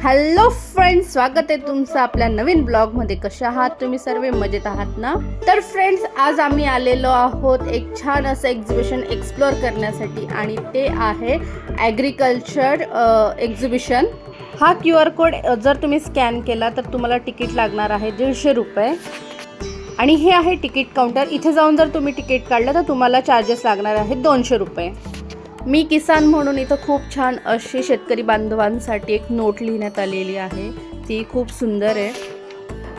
Hello friends, स्वागत आहे तुमचं आपल्या नवीन ब्लॉगमध्ये. कशा आहात तुम्ही? सर्व मजेत आहात ना? तर फ्रेंड्स, आज आम्ही आलेलो आहोत एक छान असं एक्झिबिशन एक्सप्लोअर करण्यासाठी आणि ते आहे ॲग्रिकल्चर एक्झिबिशन. हा QR कोड जर तुम्ही स्कॅन केला तर तुम्हाला तिकीट लागणार आहे 150 रुपये आणि हे आहे तिकीट काउंटर. इथे जाऊन जर तुम्ही तिकीट काढलं तर तुम्हाला चार्जेस लागणार आहेत 200 रुपये. मी किसान म्हणून इथं खूप छान अशी शेतकरी बांधवांसाठी एक नोट लिहिण्यात आलेली आहे. ती खूप सुंदर आहे.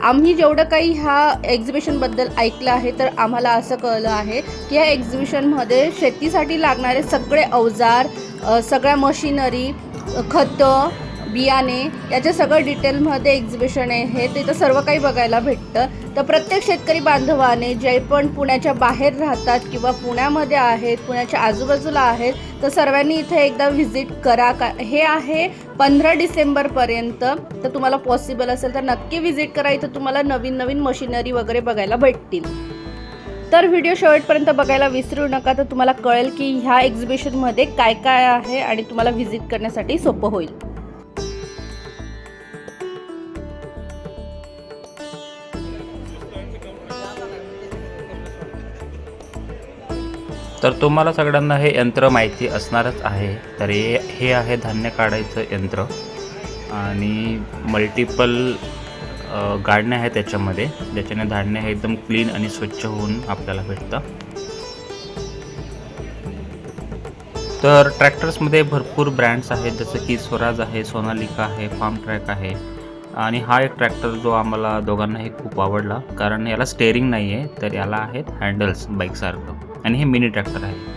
आम्ही जेवढं काही ह्या एक्झिबिशनबद्दल ऐकलं आहे तर आम्हाला असं कळलं आहे की या एक्झिबिशनमध्ये शेतीसाठी लागणारे सगळे अवजार, सगळ्या मशिनरी, खतं, बियाणे याच्या सगळं डिटेलमध्ये एक्झिबिशन आहे. तिथं सर्व काही बघायला भेटतं. तर प्रत्येक शेतकरी बांधवाने जे पण पुण्याच्या बाहेर राहतात किंवा पुण्यामध्ये आहेत, पुण्याच्या आजूबाजूला आहेत, तर सर्वांनी इथे एकदा व्हिजिट करा. हे आहे 15 डिसेंबरपर्यंत. तर तुम्हाला पॉसिबल असेल तर नक्की व्हिजिट करा. इथं तुम्हाला नवीन नवीन मशिनरी वगैरे बघायला भेटतील. तर व्हिडिओ शेवटपर्यंत बघायला विसरू नका. तर तुम्हाला कळेल की ह्या एक्झिबिशनमध्ये काय काय आहे आणि तुम्हाला व्हिजिट करण्यासाठी सोपं होईल. तर तुम्हाला सगळ्यांना हे यंत्र माहिती असणारच आहे. तर हे आहे धान्य काढायचं यंत्र आणि मल्टिपल गाडण्या आहेत त्याच्यामध्ये, ज्याच्याने धान्य हे एकदम क्लीन आणि स्वच्छ होऊन आपल्याला भेटतं. तर ट्रॅक्टर्समध्ये भरपूर ब्रँड्स आहेत, जसं की स्वराज आहे, सोनालिका आहे, फार्म ट्रॅक आहे. आणि हा एक ट्रॅक्टर जो आम्हाला दोघांनाही खूप आवडला, कारण याला स्टेअरिंग नाही आहे, तर याला आहेत हँडल्स बाईकसारखं, आणि हे मिनी ट्रॅक्टर आहे.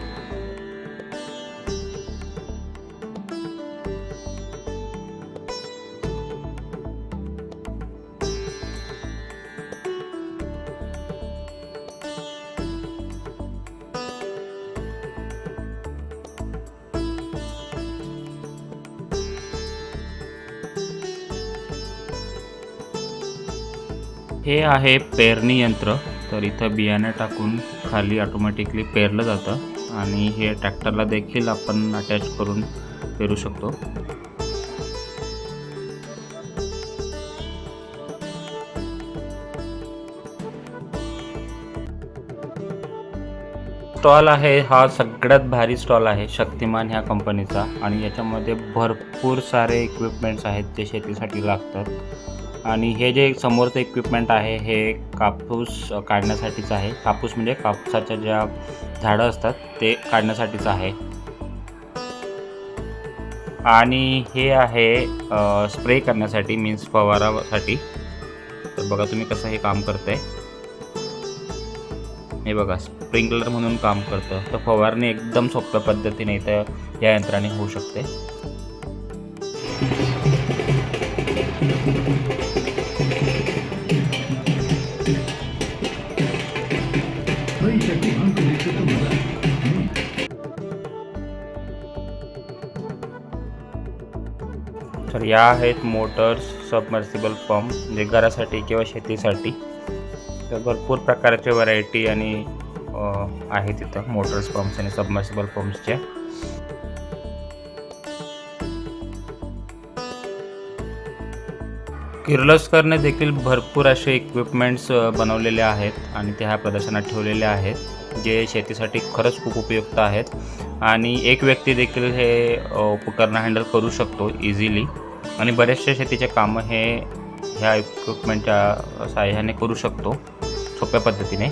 हे आहे पेरणी यंत्र. तर इथं बियाणं टाकून खाली ऑटोमॅटिकली पेरलं जातं आणि हे ट्रॅक्टरला देखील आपण अटॅच करून पेरू शकतो. स्टॉल आहे, हा सगळ्यात भारी स्टॉल आहे शक्तिमान ह्या कंपनीचा, आणि याच्यामध्ये भरपूर सारे इक्विपमेंट्स आहेत जे शेतीसाठी लागतात. आणि हे जे समोरचं इक्विपमेंट आहे हे कापूस काढण्यासाठीच आहे. कापूस म्हणजे कापसाच्या ज्या झाडं असतात ते काढण्यासाठीच आहे. आणि हे आहे स्प्रे करण्यासाठी, मीन्स फवारासाठी. तर बघा तुम्ही कसं हे काम करतंय. हे बघा, स्प्रिंकलर म्हणून काम करतं. तर फवारणी एकदम सोप्या पद्धतीने इथं या यंत्राने होऊ शकते. तर या आहेत मोटर्स, सबमर्सिबल पंप, म्हणजे घरासाठी किंवा शेतीसाठी. तर भरपूर प्रकारचे व्हरायटी आणि आहेत इथं मोटर्स, पंप्स आणि सबमर्सिबल पंप्सचे. किर्लोस्करने देखील भरपूर असे इक्विपमेंट्स बनवलेले आहेत आणि ते ह्या प्रदर्शनात ठेवलेले आहेत, जे शेतीसाठी खरंच खूप उपयुक्त आहेत. आणि एक व्यक्ती देखील हे उपकरणं हँडल करू शकतो इझिली, आणि बरेचसे शेतीचे कामं हे ह्या इक्विपमेंटच्या साहाय्याने करू शकतो सोप्या पद्धतीने.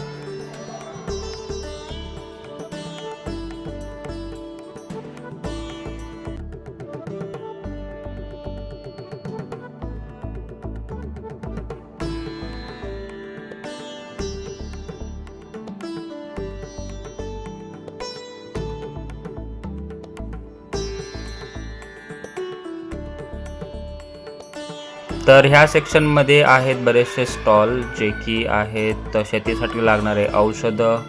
तर ह्या सेक्शनमध्ये आहेत बरेचसे स्टॉल, जे की आहेत शेतीसाठी लागणारे औषधं,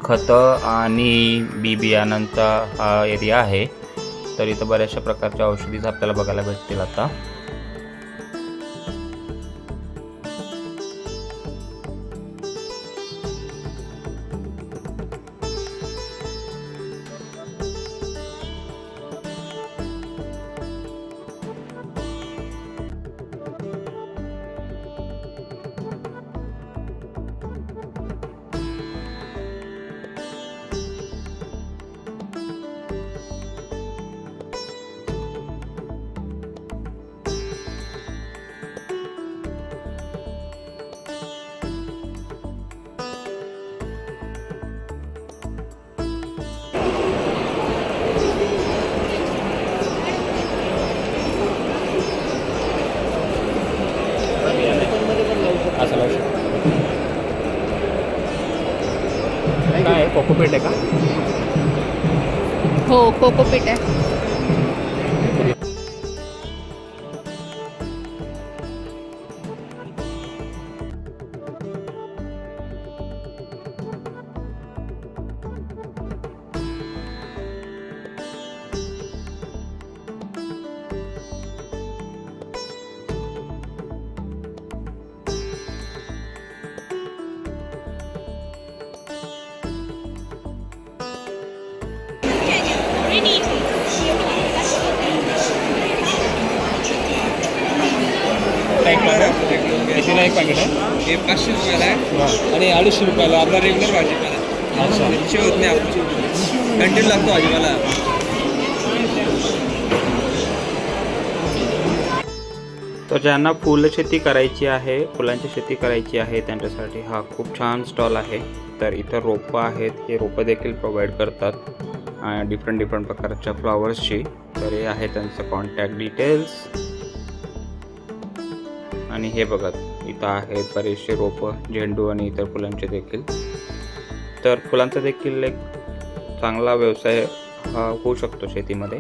खतं आणि बियाणांचा हा एरिया आहे. तर इथं बऱ्याचशा प्रकारच्या औषधीच आपल्याला बघायला भेटतील आता. कोकोपीट आहे का? हो, कोकोपीट आहे. कितीला एक पॅकेट आहे? हे 500 रुपयाला आहे आणि 250 रुपयाला आपला रेग्युलर भाजीपाला. अच्छा. विषय होत नाही आपण कंटेंट लागतो भाजीपाला. तर ज्यांना फुलशेती करायची आहे, फुलांची शेती करायची आहे, त्यांच्यासाठी हा खूप छान स्टॉल आहे. तर इथं रोपं आहेत, हे रोपं देखील प्रोव्हाइड करतात डिफरंट प्रकारच्या फ्लॉवर्सची. तर हे आहे त्यांचं कॉन्टॅक्ट डिटेल्स. आणि हे बघा, इथं आहेत बरेचसे रोपं, झेंडू आणि इतर फुलांचे देखील. तर फुलांचा देखील एक चांगला व्यवसाय हा होऊ शकतो शेतीमध्ये.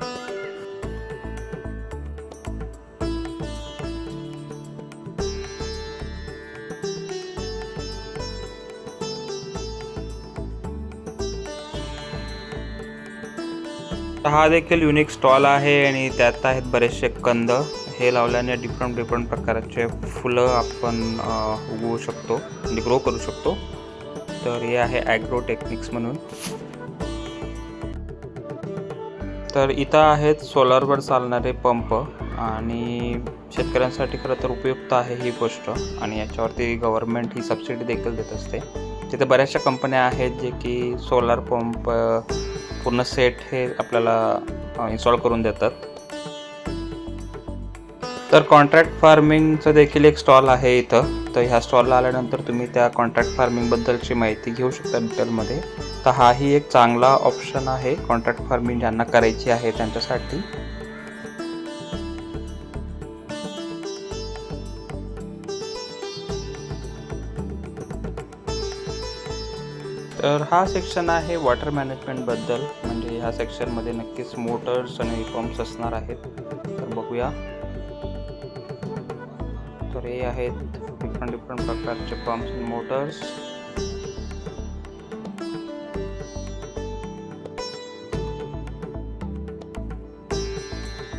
हा देखील युनिक स्टॉल आहे आणि त्यात आहेत बरेचसे कंद. हे लावल्याने डिफरंट प्रकारचे फुलं आपण उगवू शकतो म्हणजे ग्रो करू शकतो. तर हे आहे ॲग्रो टेक्निक्स म्हणून. तर इथं आहेत सोलारवर चालणारे पंप आणि शेतकऱ्यांसाठी खरं तर उपयुक्त आहे ही गोष्ट. आणि याच्यावरती गव्हर्नमेंट ही सबसिडी देखील देत असते. तिथे बऱ्याचशा कंपन्या आहेत जे की सोलार पंप पूर्ण सेट हे आपल्याला इन्स्टॉल करून देतात. तर कॉन्ट्रॅक्ट फार्मिंगचं देखील एक स्टॉल आहे इथं. तर ह्या स्टॉलला आल्यानंतर तुम्ही त्या कॉन्ट्रॅक्ट फार्मिंगबद्दलची माहिती घेऊ शकता डिटेलमध्ये. तर हाही एक चांगला ऑप्शन आहे कॉन्ट्रॅक्ट फार्मिंग ज्यांना करायची आहे त्यांच्यासाठी. तर हा सेक्शन आहे वॉटर मॅनेजमेंटबद्दल. म्हणजे ह्या सेक्शनमध्ये नक्कीच मोटर्स आणि पंप्स असणार आहेत. तर बघूया. तर हे आहेत डिफरंट प्रकारचे पंप्स आणि मोटर्स.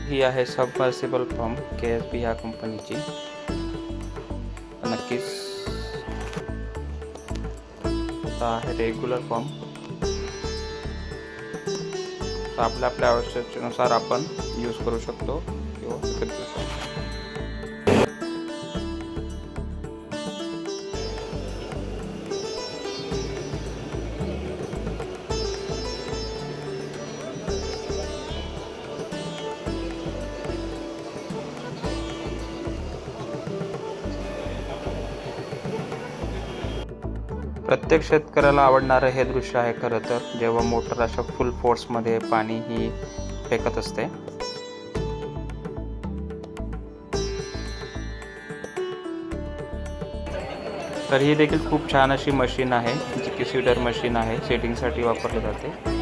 ही आहे सबमर्सिबल पंप KSB ह्या कंपनीची. नक्कीच आहे रेग्युलर पंप. तर आपल्या आवश्यकतेनुसार आपण यूज करू शकतो किंवा विकत घेऊ शकतो. प्रत्येक शेतकऱ्याला आवडणारं हे दृश्य आहे खरं तर, जेव्हा मोटर अशा फुल फोर्समध्ये पाणी ही फेकत असते. तर ही देखील खूप छान अशी मशीन आहे जी की सीडर मशीन आहे, सीडिंगसाठी वापरली जाते.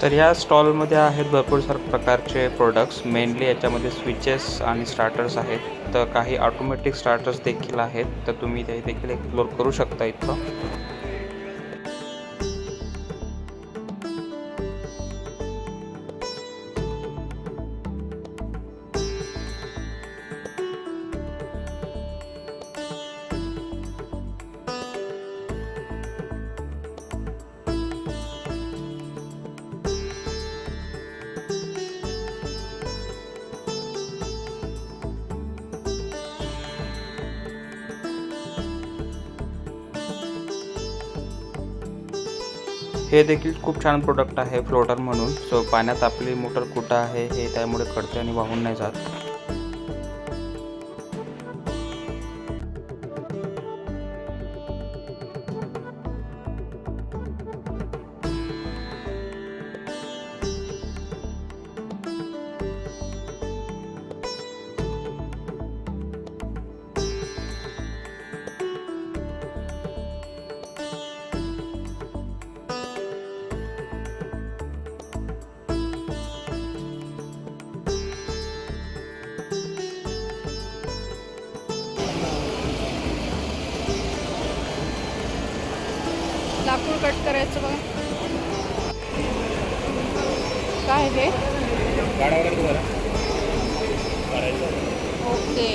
तर ह्या स्टॉलमध्ये आहेत भरपूर सारे प्रकारचे प्रोडक्ट्स. मेनली याच्यामध्ये स्विचेस आणि स्टार्टर्स आहेत. तर काही ऑटोमॅटिक स्टार्टर्स देखील आहेत. तर तुम्ही ते देखील एक्सप्लोर करू शकता इथं. हे देखील खूप छान प्रोडक्ट आहे फ्लोटर म्हणून. सो पाण्यात आपली मोटर कुठं आहे हे त्यामुळे कळते आणि वाहून नाही जात. कट करायचं बघा. काय हे? गाडा वगैरे बरं करायचं. ओके.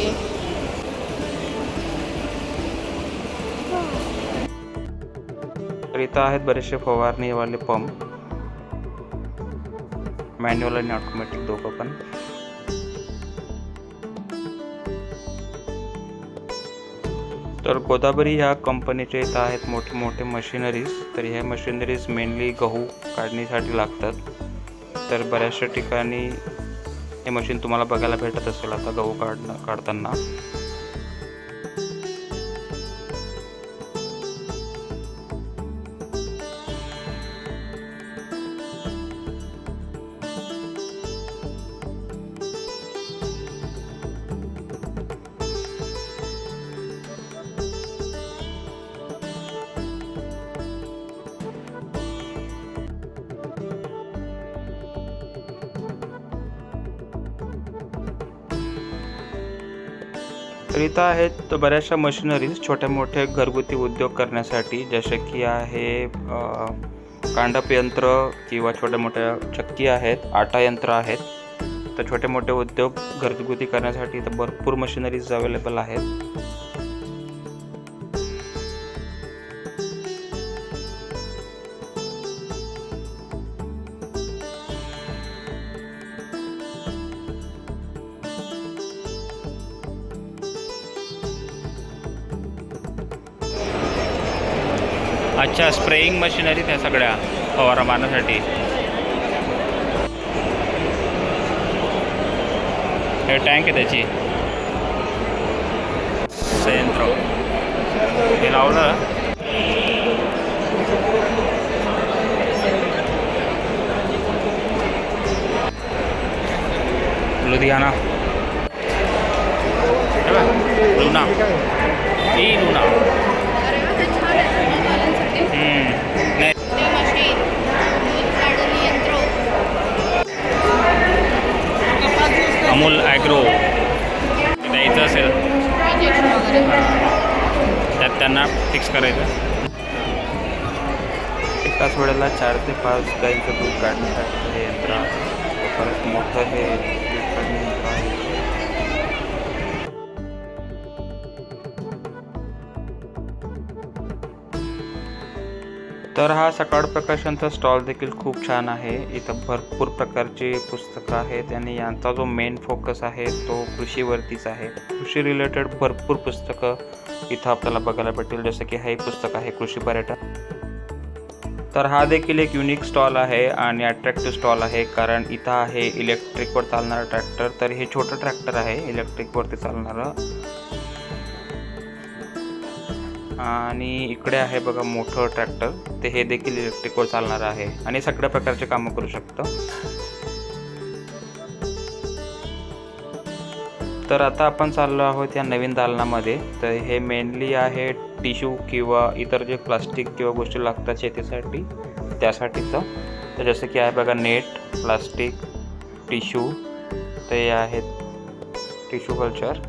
तर इथं आहेत बरेचसे फवारणीवाले पंप, मॅन्युअल आणि ऑटोमॅटिक दोघं पण. तर गोदावरी ह्या कंपनीचे इथं आहेत मोठे मोठे मशिनरीज. तर ह्या मशिनरीज मेनली गहू काढणीसाठी लागतात. तर बऱ्याचशा ठिकाणी हे मशीन तुम्हाला बघायला भेटत असेल आता गहू काढताना. तर इथं आहेत बऱ्याचशा मशिनरीज छोटे मोठे घरगुती उद्योग करण्यासाठी, जसे की आहे कांडप यंत्र किंवा छोट्या मोठ्या चक्की आहेत, आटा यंत्र आहेत. तर छोटे मोठे उद्योग घरगुती करण्यासाठी इथं भरपूर मशिनरीज अवेलेबल आहेत. अच्छा, स्प्रेइंग मशिनरी त्या सगळ्या फवारा मारण्यासाठी. हे टँक आहे त्याची, संयंत्र हे लावलं. लुधियाना, लुना, ही लुना. अरे वा, ते छान आहे मुलांसाठी. नाही, ते मशीन, दूध काढणी यंत्र. अमूल ॲग्रो द्यायचं असेल इंजेक्शन वगैरे. त्यात त्यांना फिक्स करायचं. एकाच वेळेला 4 ते 5 गाईंचं दूध काढण्यासाठी हे यंत्र आहे. परत मोठं हे दूध काढणे यंत्र आहे. तर हा सकाळ प्रकाशनचा स्टॉल देखील खूप छान आहे. इथं भरपूर प्रकारची पुस्तकं आहेत आणि यांचा जो मेन फोकस आहे तो कृषीवरतीच आहे. कृषी रिलेटेड भरपूर पुस्तकं इथं आपल्याला बघायला भेटेल, जसं की हे पुस्तक आहे कृषी पर्यटन. तर हा देखील एक युनिक स्टॉल आहे आणि अट्रॅक्टिव्ह स्टॉल आहे, कारण इथं आहे इलेक्ट्रिकवर चालणारं ट्रॅक्टर. तर हे छोटं ट्रॅक्टर आहे इलेक्ट्रिकवरती चालणारं, आणि इकडे आहे बघा मोठं ट्रॅक्टर, ते हे देखील इलेक्ट्रिकवर चालणारं आहे आणि सगळ्या प्रकारचे कामं करू शकतं. तर आता आपण चाललो आहोत या नवीन दालनामध्ये. तर हे मेनली आहे टिश्यू किंवा इतर जे प्लास्टिक किंवा गोष्टी लागतात शेतीसाठी त्यासाठीचं. तर जसं की आहे बघा नेट, प्लास्टिक, टिश्यू, ते आहेत टिश्यू कल्चर.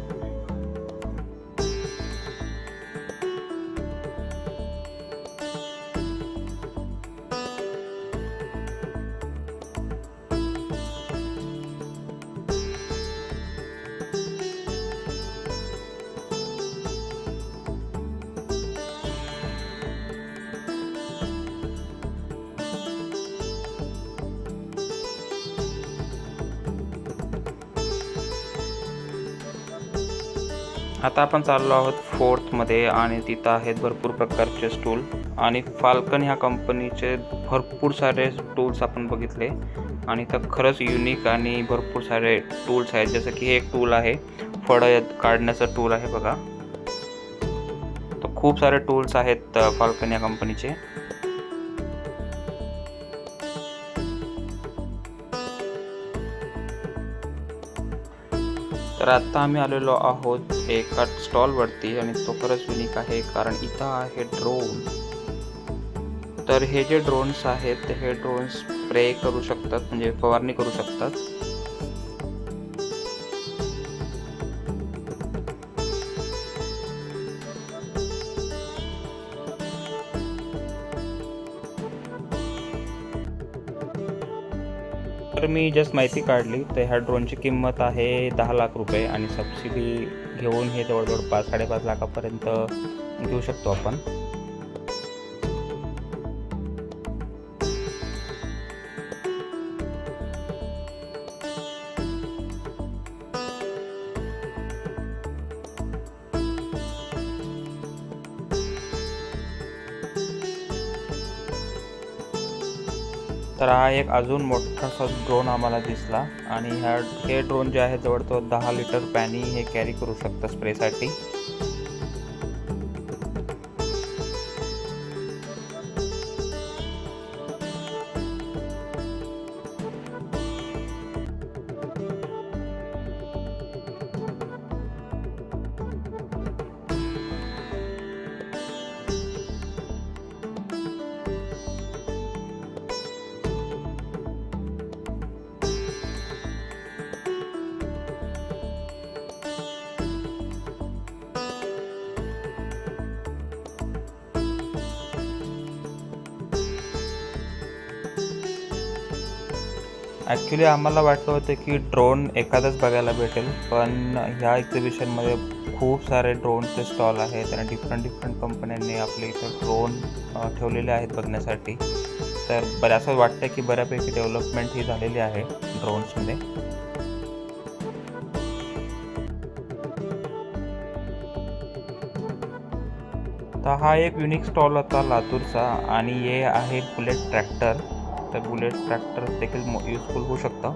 आता आपण चाललो आहोत 4th मध्ये आणि तिथं आहेत भरपूर प्रकारचे स्टूल. आणि फाल्कन ह्या कंपनीचे भरपूर सारे टूल्स आपण बघितले आणि इथं खरंच युनिक आणि भरपूर सारे टूल्स आहेत. जसं की हे एक टूल आहे, फळं काढण्याचं टूल आहे बघा. तर खूप सारे टूल्स आहेत फाल्कन या कंपनीचे. तर आता आम्ही आलेलो आहोत एका स्टॉलवरती आणि तो खरंच युनिक आहे, कारण इथं आहे ड्रोन. तर हे जे ड्रोन्स आहेत हे ड्रोन्स स्प्रे करू शकतात, म्हणजे फवारणी करू शकतात. तर मी जस्ट माहिती काढली तर ह्या ड्रोनची किंमत आहे 10 लाख रुपये आणि सबसिडी घेऊन हे जवळजवळ 5-5.5 लाखापर्यंत घेऊ शकतो आपण. तर हा एक अजून मोठासा ड्रोन आम्हाला दिसला आणि हे ड्रोन जे आहे जवळजवळ 10 लिटर पाणी हे कॅरी करू शकतं स्प्रेसाठी. ॲक्च्युली आम्हाला वाटलं होतं की ड्रोन एखादाच बघायला भेटेल, पण ह्या एक्झिबिशनमध्ये खूप सारे ड्रोनचे स्टॉल आहेत आणि डिफरंट कंपन्यांनी आपले इथं ड्रोन ठेवलेले आहेत बघण्यासाठी. तर असं वाटतं की बऱ्यापैकी डेव्हलपमेंट ही झालेली आहे ड्रोन्समध्ये. तर हा एक युनिक स्टॉल होता लातूरचा आणि हे आहे बुलेट ट्रॅक्टर. तर बुलेट ट्रॅक्टर देखील युजफुल होऊ शकतं.